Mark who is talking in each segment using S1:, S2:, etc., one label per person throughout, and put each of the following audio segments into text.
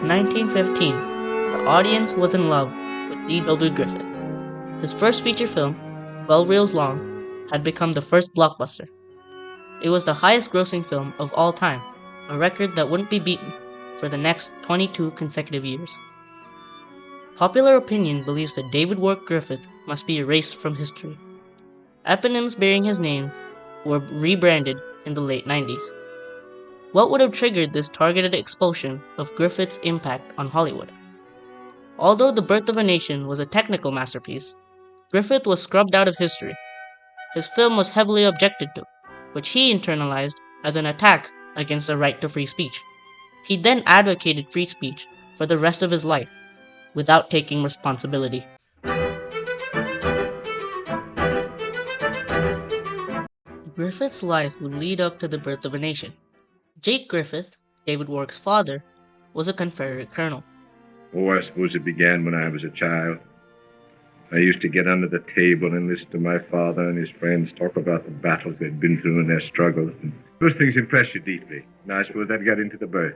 S1: 1915, the audience was in love with D.W. Griffith. His first feature film, 12 reels long, had become the first blockbuster. It was the highest grossing film of all time, a record that wouldn't be beaten for the next 22 consecutive years. Popular opinion believes that David Wark Griffith must be erased from history. Eponyms bearing his name were rebranded in the late 90s. What would have triggered this targeted expulsion of Griffith's impact on Hollywood? Although The Birth of a Nation was a technical masterpiece, Griffith was scrubbed out of history. His film was heavily objected to, which he internalized as an attack against the right to free speech. He then advocated free speech for the rest of his life, without taking responsibility. Griffith's life would lead up to the birth of a nation. Jake Griffith, David Wark's father, was a Confederate colonel.
S2: Oh, I suppose it began when I was a child. I used to get under the table and listen to my father and his friends talk about the battles they'd been through and their struggles. And those things impressed you deeply. And I suppose that got into the birth.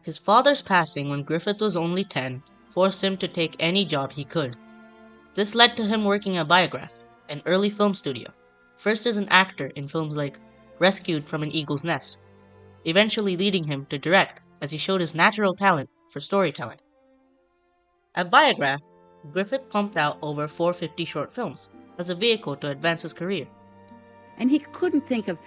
S1: His father's passing when Griffith was only 10 forced him to take any job he could. This led to him working at Biograph, an early film studio, first as an actor in films like Rescued from an Eagle's Nest, eventually leading him to direct as he showed his natural talent for storytelling. At Biograph, Griffith pumped out over 450 short films as a vehicle to advance his career.
S3: And he couldn't think of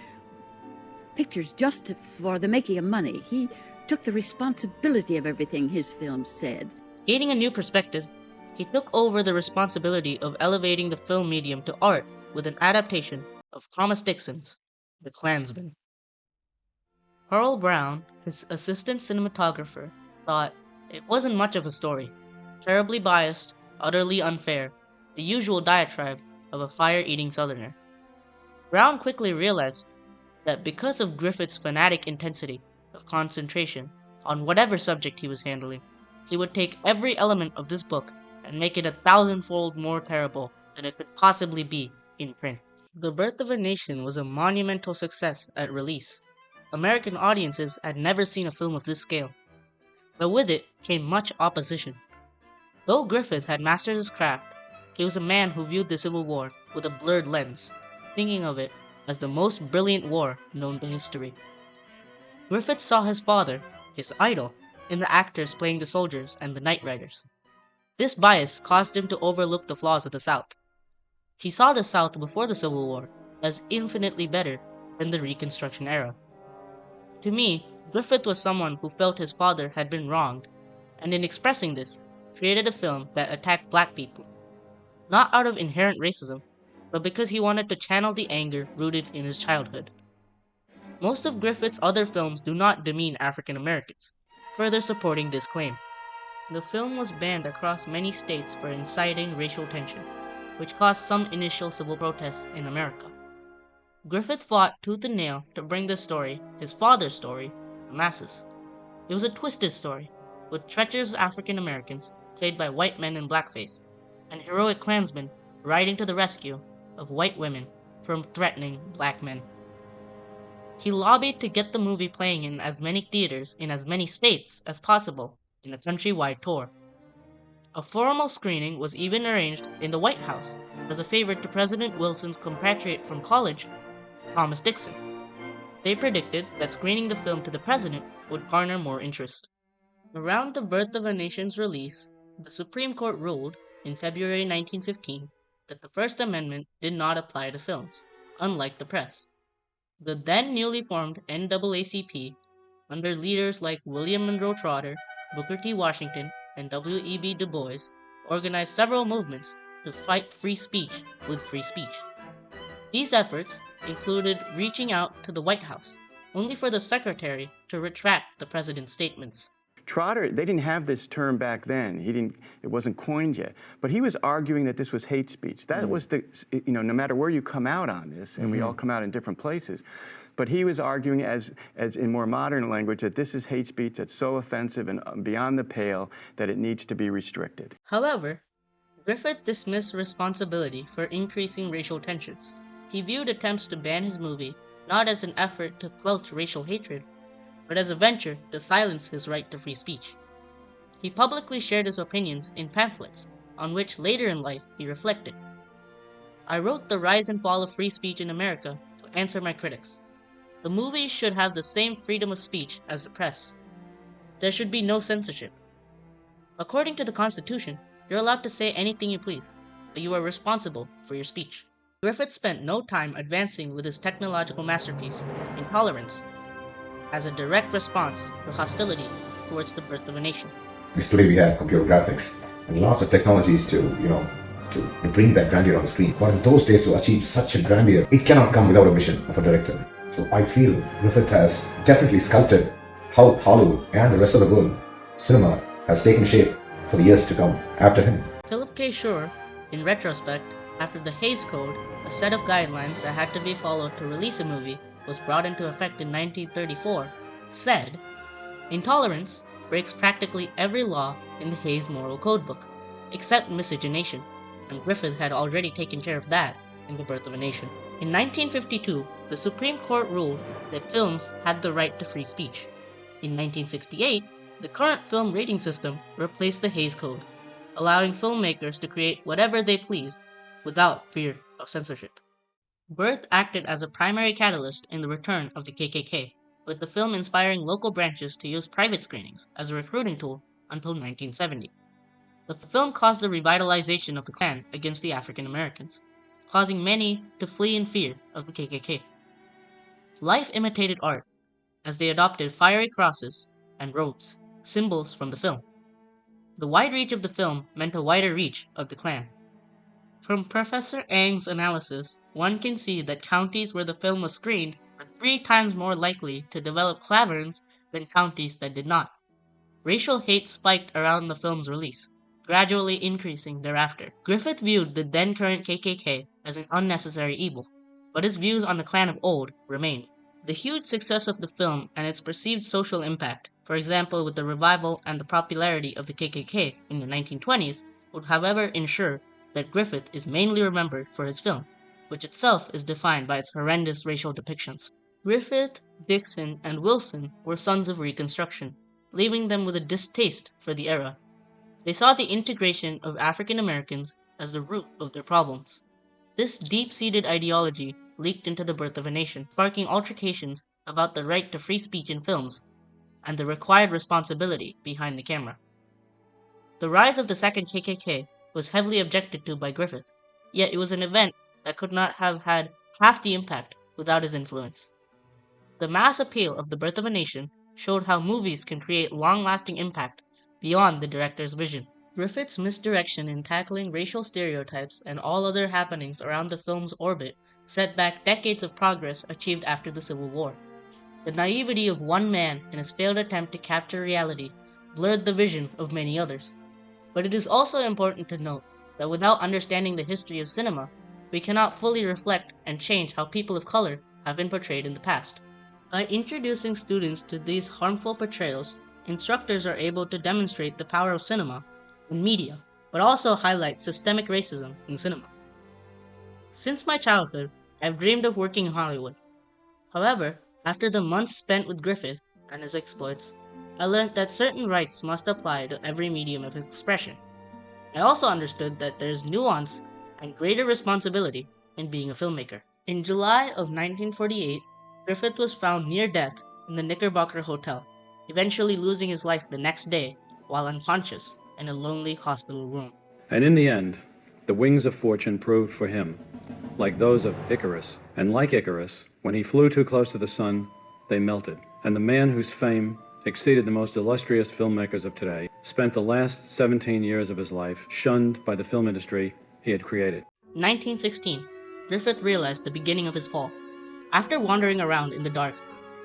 S3: pictures just for the making of money. He took the responsibility of everything his films said.
S1: Gaining a new perspective, he took over the responsibility of elevating the film medium to art with an adaptation of Thomas Dixon's The Klansman. Carl Brown, his assistant cinematographer, thought it wasn't much of a story, terribly biased, utterly unfair, the usual diatribe of a fire-eating Southerner. Brown quickly realized that because of Griffith's fanatic intensity of concentration on whatever subject he was handling, he would take every element of this book and make it 1,000-fold more terrible than it could possibly be in print. The Birth of a Nation was a monumental success at release. American audiences had never seen a film of this scale, but with it came much opposition. Though Griffith had mastered his craft, he was a man who viewed the Civil War with a blurred lens, thinking of it as the most brilliant war known to history. Griffith saw his father, his idol, in the actors playing the soldiers and the night riders. This bias caused him to overlook the flaws of the South. He saw the South before the Civil War as infinitely better than the Reconstruction era. To me, Griffith was someone who felt his father had been wronged, and in expressing this, created a film that attacked black people, not out of inherent racism, but because he wanted to channel the anger rooted in his childhood. Most of Griffith's other films do not demean African Americans, further supporting this claim. The film was banned across many states for inciting racial tension, which caused some initial civil protests in America. Griffith fought tooth and nail to bring this story, his father's story, to the masses. It was a twisted story, with treacherous African Americans played by white men in blackface, and heroic Klansmen riding to the rescue of white women from threatening black men. He lobbied to get the movie playing in as many theaters in as many states as possible in a countrywide tour. A formal screening was even arranged in the White House as a favor to President Wilson's compatriot from college, Thomas Dixon. They predicted that screening the film to the president would garner more interest. Around The Birth of a Nation's release, the Supreme Court ruled, in February 1915, that the First Amendment did not apply to films, unlike the press. The then newly formed NAACP, under leaders like William Monroe Trotter, Booker T. Washington, and W.E.B. Du Bois, organized several movements to fight free speech with free speech. These efforts included reaching out to the White House, only for the secretary to retract the president's statements.
S4: Trotter, they didn't have this term back then. It wasn't coined yet. But he was arguing that this was hate speech. That was no matter where you come out on this, and we all come out in different places, but he was arguing as in more modern language that this is hate speech that's so offensive and beyond the pale that it needs to be restricted.
S1: However, Griffith dismissed responsibility for increasing racial tensions. He viewed attempts to ban his movie not as an effort to quell racial hatred, but as a venture to silence his right to free speech. He publicly shared his opinions in pamphlets, on which later in life he reflected. I wrote The Rise and Fall of Free Speech in America to answer my critics. The movies should have the same freedom of speech as the press. There should be no censorship. According to the Constitution, you're allowed to say anything you please, but you are responsible for your speech. Griffith spent no time advancing with his technological masterpiece, Intolerance, as a direct response to hostility towards the birth of a nation.
S5: Because today we have computer graphics and lots of technologies to bring that grandeur on the screen. But in those days, to achieve such a grandeur, it cannot come without a vision of a director. So I feel Griffith has definitely sculpted how Hollywood and the rest of the world cinema has taken shape for the years to come after him.
S1: Philip K. Shore, in retrospect, after the Hays Code, a set of guidelines that had to be followed to release a movie, was brought into effect in 1934, said, "Intolerance breaks practically every law in the Hays Moral Codebook, except miscegenation," and Griffith had already taken care of that in The Birth of a Nation. In 1952, the Supreme Court ruled that films had the right to free speech. In 1968, the current film rating system replaced the Hays Code, allowing filmmakers to create whatever they pleased without fear of censorship. Birth acted as a primary catalyst in the return of the KKK, with the film inspiring local branches to use private screenings as a recruiting tool until 1970. The film caused the revitalization of the Klan against the African Americans, causing many to flee in fear of the KKK. Life imitated art, as they adopted fiery crosses and robes, symbols from the film. The wide reach of the film meant a wider reach of the Klan. From Professor Ang's analysis, one can see that counties where the film was screened were 3 times more likely to develop Klaverns than counties that did not. Racial hate spiked around the film's release, gradually increasing thereafter. Griffith viewed the then current KKK as an unnecessary evil, but his views on the Klan of old remained. The huge success of the film and its perceived social impact, for example with the revival and the popularity of the KKK in the 1920s, would however ensure that Griffith is mainly remembered for his film, which itself is defined by its horrendous racial depictions. Griffith, Dixon, and Wilson were sons of Reconstruction, leaving them with a distaste for the era. They saw the integration of African Americans as the root of their problems. This deep-seated ideology leaked into The Birth of a Nation, sparking altercations about the right to free speech in films and the required responsibility behind the camera. The rise of the second KKK was heavily objected to by Griffith, yet it was an event that could not have had half the impact without his influence. The mass appeal of The Birth of a Nation showed how movies can create long-lasting impact beyond the director's vision. Griffith's misdirection in tackling racial stereotypes and all other happenings around the film's orbit set back decades of progress achieved after the Civil War. The naivety of one man in his failed attempt to capture reality blurred the vision of many others. But it is also important to note that without understanding the history of cinema, we cannot fully reflect and change how people of color have been portrayed in the past. By introducing students to these harmful portrayals, instructors are able to demonstrate the power of cinema and media, but also highlight systemic racism in cinema. Since my childhood, I've dreamed of working in Hollywood. However, after the months spent with Griffith and his exploits, I learned that certain rights must apply to every medium of expression. I also understood that there is nuance and greater responsibility in being a filmmaker. In July of 1948, Griffith was found near death in the Knickerbocker Hotel, eventually losing his life the next day while unconscious in a lonely hospital room.
S6: And in the end, the wings of fortune proved for him, like those of Icarus. And like Icarus, when he flew too close to the sun, they melted. And the man whose fame exceeded the most illustrious filmmakers of today spent the last 17 years of his life shunned by the film industry he had created.
S1: In 1916, Griffith realized the beginning of his fall. After wandering around in the dark,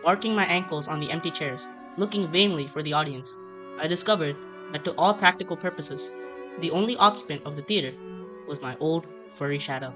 S1: barking my ankles on the empty chairs, looking vainly for the audience, I discovered that to all practical purposes, the only occupant of the theater was my old furry shadow.